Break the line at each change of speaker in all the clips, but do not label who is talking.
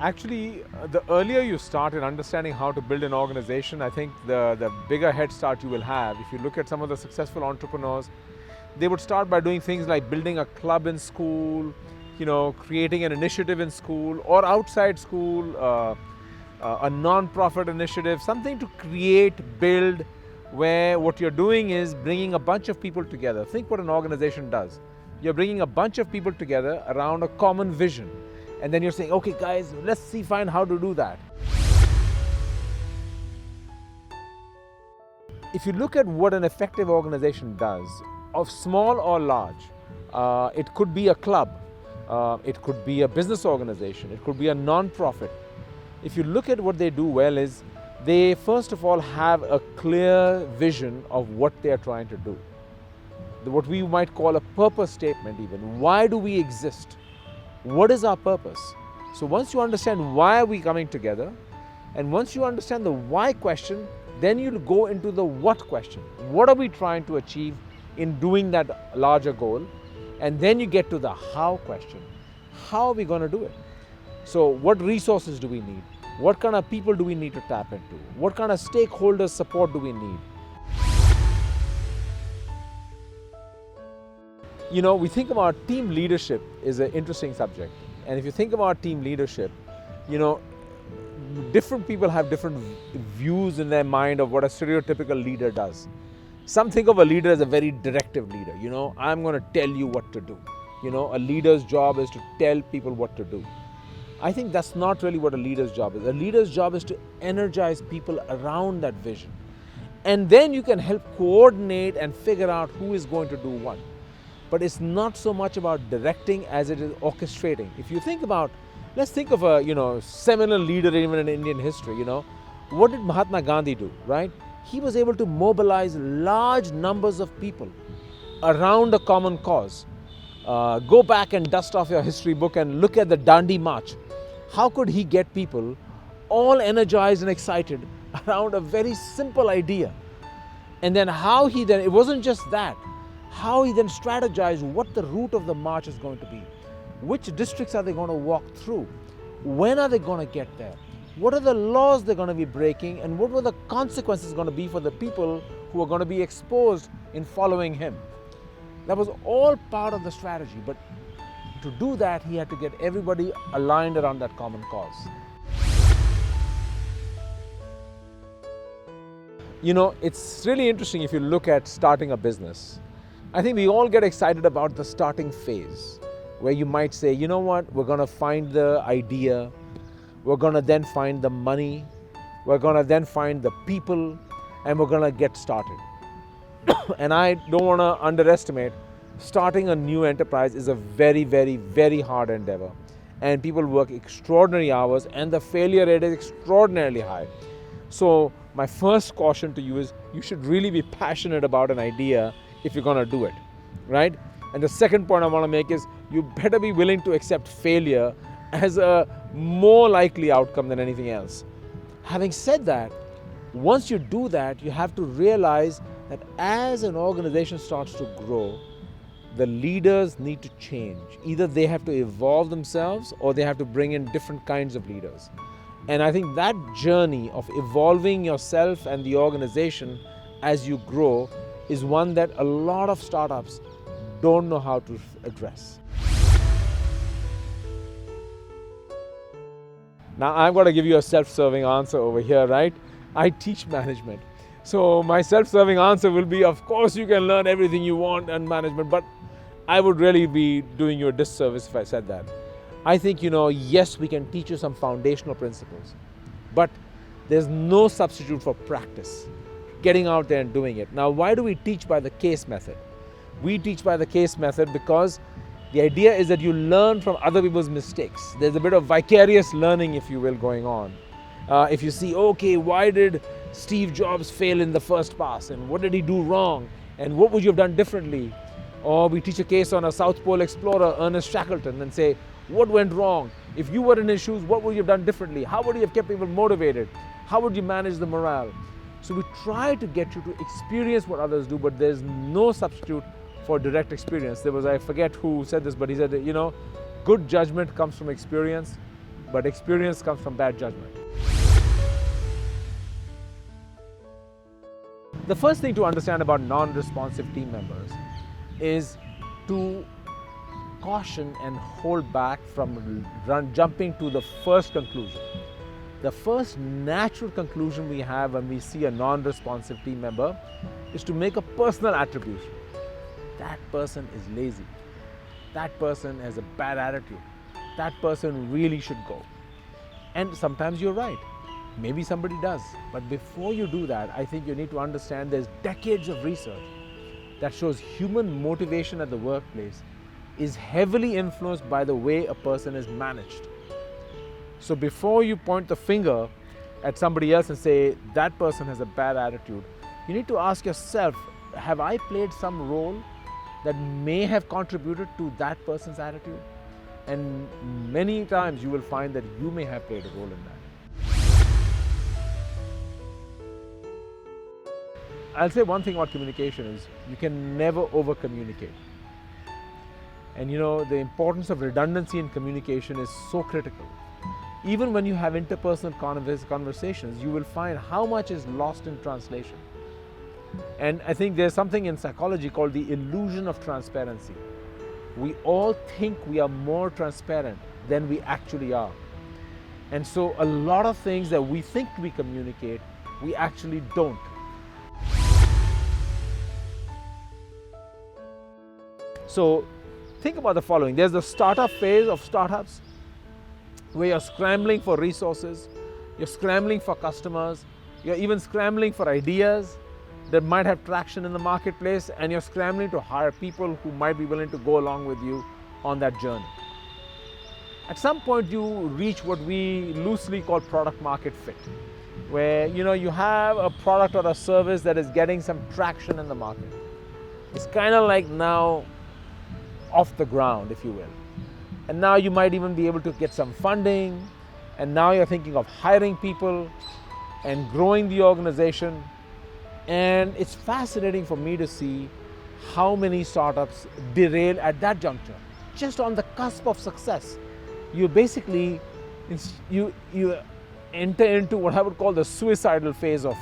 Actually, the earlier you start in understanding how to build an organization, I think the bigger head start you will have. If you look at some of the successful entrepreneurs, they would start by doing things like building a club in school, creating an initiative in school or outside school, a non-profit initiative, something to create, build, where what you're doing is bringing a bunch of people together. Think what an organization does. You're bringing a bunch of people together around a common vision. And then you're saying, okay guys, let's find how to do that. If you look at what an effective organization does, of small or large, it could be a club, it could be a business organization, it could be a non-profit. If you look at what they do well is, they first of all have a clear vision of what they are trying to do. What we might call a purpose statement even. Why do we exist? What is our purpose? So once you understand why are we coming together, and once you understand the why question, then you'll go into the what question. What are we trying to achieve in doing that larger goal? And then you get to the how question. How are we going to do it? So what resources do we need? What kind of people do we need to tap into? What kind of stakeholder support do we need? We think about team leadership is an interesting subject. And if you think about team leadership, different people have different views in their mind of what a stereotypical leader does. Some think of a leader as a very directive leader. I'm going to tell you what to do. A leader's job is to tell people what to do. I think that's not really what a leader's job is. A leader's job is to energize people around that vision. And then you can help coordinate and figure out who is going to do what. But it's not so much about directing as it is orchestrating. If you think about, let's think of a seminal leader even in Indian history. What did Mahatma Gandhi do, right? He was able to mobilize large numbers of people around a common cause. Go back and dust off your history book and look at the Dandi March. How could he get people all energized and excited around a very simple idea? And then it wasn't just that, how he then strategized what the route of the march is going to be. Which districts are they going to walk through? When are they going to get there? What are the laws they're going to be breaking? And what were the consequences going to be for the people who are going to be exposed in following him? That was all part of the strategy. But to do that, he had to get everybody aligned around that common cause. It's really interesting if you look at starting a business. I think we all get excited about the starting phase, where you might say, you know what, we're going to find the idea, we're going to then find the money, we're going to then find the people, and we're going to get started. And I don't want to underestimate, starting a new enterprise is a very, very, very hard endeavor. And people work extraordinary hours, and the failure rate is extraordinarily high. So my first caution to you is, you should really be passionate about an idea if you're going to do it, right? And the second point I want to make is, you better be willing to accept failure as a more likely outcome than anything else. Having said that, once you do that, you have to realize that as an organization starts to grow, the leaders need to change. Either they have to evolve themselves or they have to bring in different kinds of leaders. And I think that journey of evolving yourself and the organization as you grow is one that a lot of startups don't know how to address. Now I'm going to give you a self-serving answer over here, right? I teach management. So my self-serving answer will be, of course you can learn everything you want in management, but I would really be doing you a disservice if I said that. I think, yes, we can teach you some foundational principles, but there's no substitute for practice, getting out there and doing it. Now, why do we teach by the case method? We teach by the case method because the idea is that you learn from other people's mistakes. There's a bit of vicarious learning, if you will, going on. If you see, okay, why did Steve Jobs fail in the first pass? And what did he do wrong? And what would you have done differently? Or we teach a case on a South Pole explorer, Ernest Shackleton, and say, what went wrong? If you were in his shoes, what would you have done differently? How would you have kept people motivated? How would you manage the morale? So we try to get you to experience what others do, but there's no substitute for direct experience. There was, I forget who said this, but he said, good judgment comes from experience, but experience comes from bad judgment. The first thing to understand about non-responsive team members is to caution and hold back from jumping to the first conclusion. The first natural conclusion we have when we see a non-responsive team member is to make a personal attribution. That person is lazy. That person has a bad attitude. That person really should go. And sometimes you're right. Maybe somebody does. But before you do that, I think you need to understand there's decades of research that shows human motivation at the workplace is heavily influenced by the way a person is managed. So before you point the finger at somebody else and say, that person has a bad attitude, you need to ask yourself, have I played some role that may have contributed to that person's attitude? And many times you will find that you may have played a role in that. I'll say one thing about communication is you can never over communicate. And the importance of redundancy in communication is so critical. Even when you have interpersonal conversations, you will find how much is lost in translation. And I think there's something in psychology called the illusion of transparency. We all think we are more transparent than we actually are. And so a lot of things that we think we communicate, we actually don't. So think about the following. There's the startup phase of startups where you're scrambling for resources, you're scrambling for customers, you're even scrambling for ideas that might have traction in the marketplace, and you're scrambling to hire people who might be willing to go along with you on that journey. At some point you reach what we loosely call product market fit, where you have a product or a service that is getting some traction in the market. It's kind of like now off the ground, if you will. And now you might even be able to get some funding, and now you're thinking of hiring people and growing the organization. And it's fascinating for me to see how many startups derail at that juncture, just on the cusp of success. You basically you enter into what I would call the suicidal phase of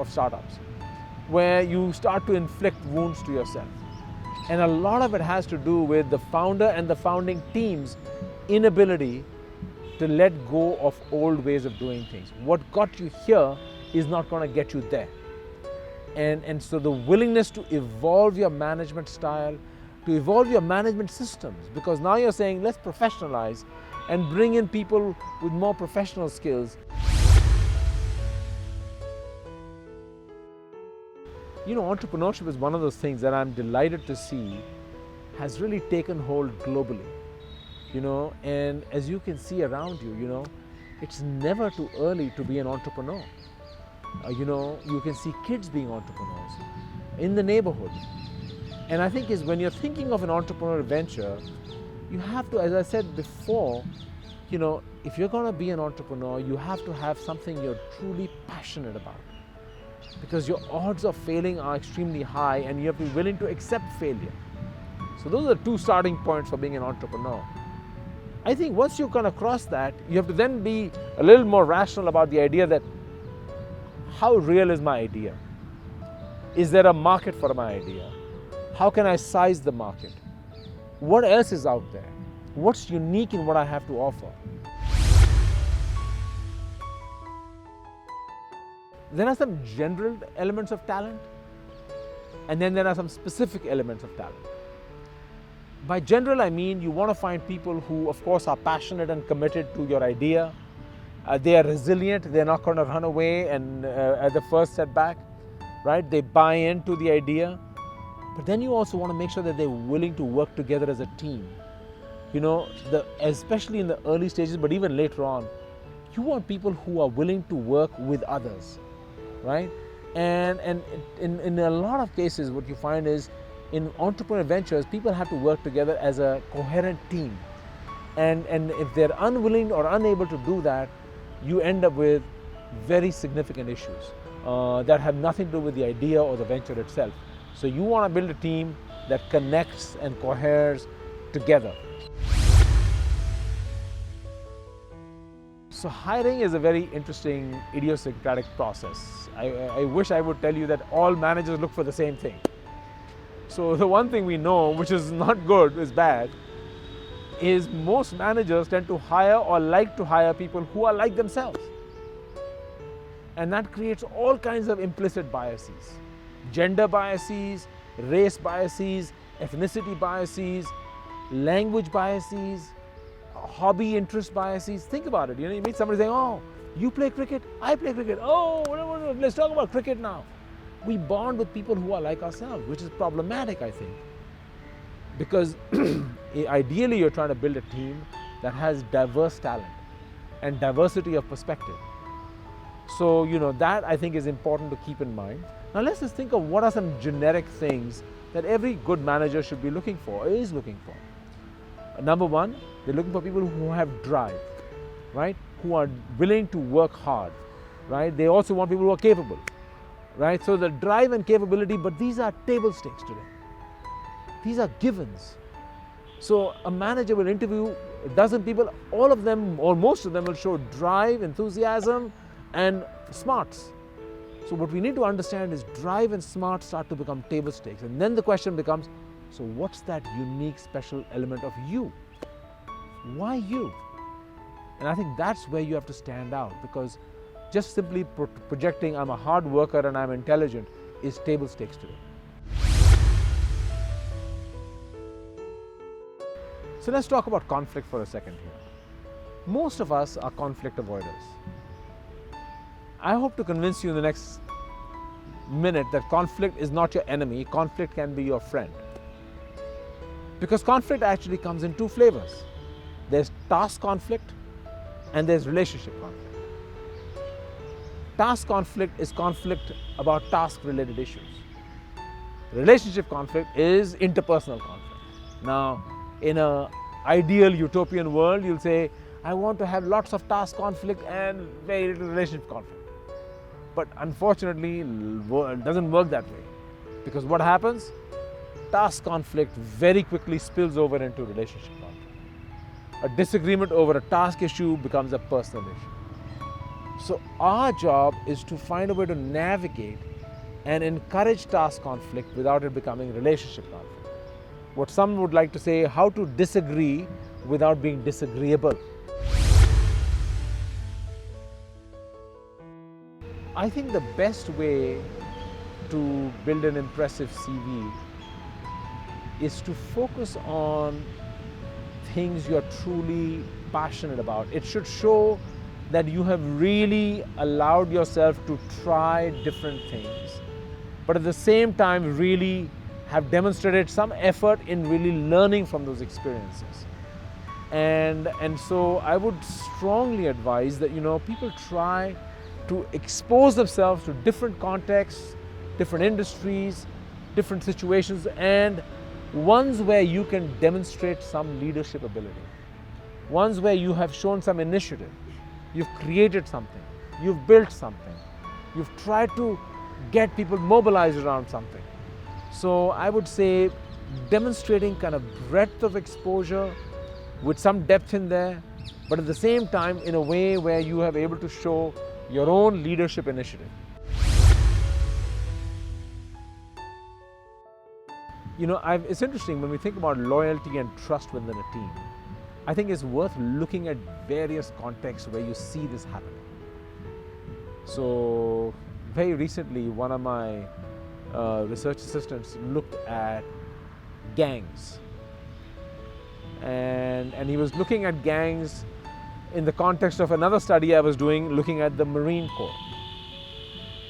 startups, where you start to inflict wounds to yourself. And a lot of it has to do with the founder and the founding team's inability to let go of old ways of doing things. What got you here is not going to get you there. And so the willingness to evolve your management style, to evolve your management systems, because now you're saying, let's professionalize and bring in people with more professional skills. Entrepreneurship is one of those things that I'm delighted to see has really taken hold globally. And as you can see around you, it's never too early to be an entrepreneur. You can see kids being entrepreneurs in the neighborhood. And I think when you're thinking of an entrepreneurial venture, you have to, as I said before, if you're going to be an entrepreneur, you have to have something you're truly passionate about. Because your odds of failing are extremely high, and you have to be willing to accept failure. So those are the two starting points for being an entrepreneur. I think once you kind of cross that, you have to then be a little more rational about the idea that, how real is my idea? Is there a market for my idea? How can I size the market? What else is out there? What's unique in what I have to offer? There are some general elements of talent, and then there are some specific elements of talent. By general, I mean you want to find people who, of course, are passionate and committed to your idea. They are resilient. They're not going to run away and at the first setback, right? They buy into the idea. But then you also want to make sure that they're willing to work together as a team. Especially in the early stages, but even later on, you want people who are willing to work with others, right? And in a lot of cases, what you find is in entrepreneurial ventures, people have to work together as a coherent team. And if they're unwilling or unable to do that, you end up with very significant issues that have nothing to do with the idea or the venture itself. So you want to build a team that connects and coheres together. So hiring is a very interesting idiosyncratic process. I wish I would tell you that all managers look for the same thing. So the one thing we know, which is not good, is bad, is most managers tend to hire or like to hire people who are like themselves. And that creates all kinds of implicit biases. Gender biases, race biases, ethnicity biases, language biases, hobby interest biases. Think about it. You meet somebody saying, oh, you play cricket, I play cricket. Oh, let's talk about cricket now. We bond with people who are like ourselves, which is problematic, I think. Because ideally you're trying to build a team that has diverse talent and diversity of perspective. So, that I think is important to keep in mind. Now let's just think of what are some generic things that every good manager should be looking for, or is looking for. Number one, they're looking for people who have drive, right? Who are willing to work hard, right? They also want people who are capable, right? So the drive and capability, but these are table stakes today. These are givens. So a manager will interview a dozen people, all of them or most of them will show drive, enthusiasm and smarts. So what we need to understand is drive and smarts start to become table stakes, and then the question becomes, so what's that unique special element of you? Why you? And I think that's where you have to stand out, because just simply projecting I'm a hard worker and I'm intelligent is table stakes today. So let's talk about conflict for a second here. Most of us are conflict avoiders. I hope to convince you in the next minute that conflict is not your enemy, conflict can be your friend. Because conflict actually comes in two flavors. There's task conflict and there's relationship conflict. Task conflict is conflict about task-related issues. Relationship conflict is interpersonal conflict. Now, in an ideal utopian world, you'll say, I want to have lots of task conflict and very little relationship conflict. But unfortunately, it doesn't work that way. Because what happens? Task conflict very quickly spills over into relationship conflict. A disagreement over a task issue becomes a personal issue. So our job is to find a way to navigate and encourage task conflict without it becoming relationship conflict. What some would like to say, how to disagree without being disagreeable. I think the best way to build an impressive CV is to focus on things you're truly passionate about. It should show that you have really allowed yourself to try different things, but at the same time really have demonstrated some effort in really learning from those experiences. And so I would strongly advise that people try to expose themselves to different contexts, different industries, different situations, and ones where you can demonstrate some leadership ability, ones where you have shown some initiative, you've created something, you've built something, you've tried to get people mobilized around something. So I would say demonstrating kind of breadth of exposure with some depth in there, but at the same time in a way where you have able to show your own leadership initiative. It's interesting when we think about loyalty and trust within a team. I think it's worth looking at various contexts where you see this happen. So very recently, one of my research assistants looked at gangs, and he was looking at gangs in the context of another study I was doing looking at the Marine Corps.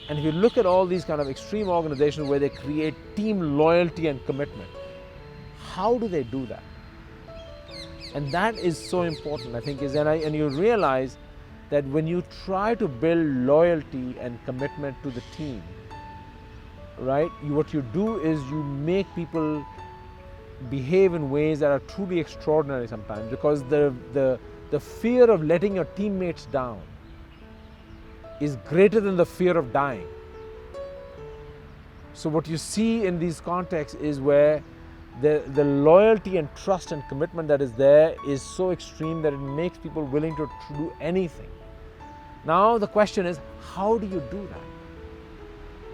And if you look at all these kind of extreme organizations where they create team loyalty and commitment, how do they do that? And that is so important, I think, and you realize that when you try to build loyalty and commitment to the team, right, what you do is you make people behave in ways that are truly extraordinary sometimes, because the fear of letting your teammates down is greater than the fear of dying. So what you see in these contexts is where the loyalty and trust and commitment that is there is so extreme that it makes people willing to do anything. Now the question is, how do you do that?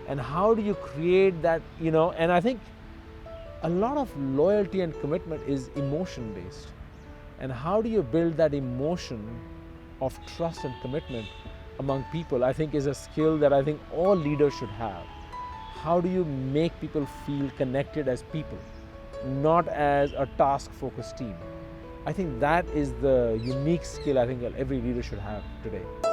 And how do you create that, and I think a lot of loyalty and commitment is emotion based. And how do you build that emotion of trust and commitment among people, I think is a skill that I think all leaders should have. How do you make people feel connected as people, not as a task-focused team? I think that is the unique skill I think that every leader should have today.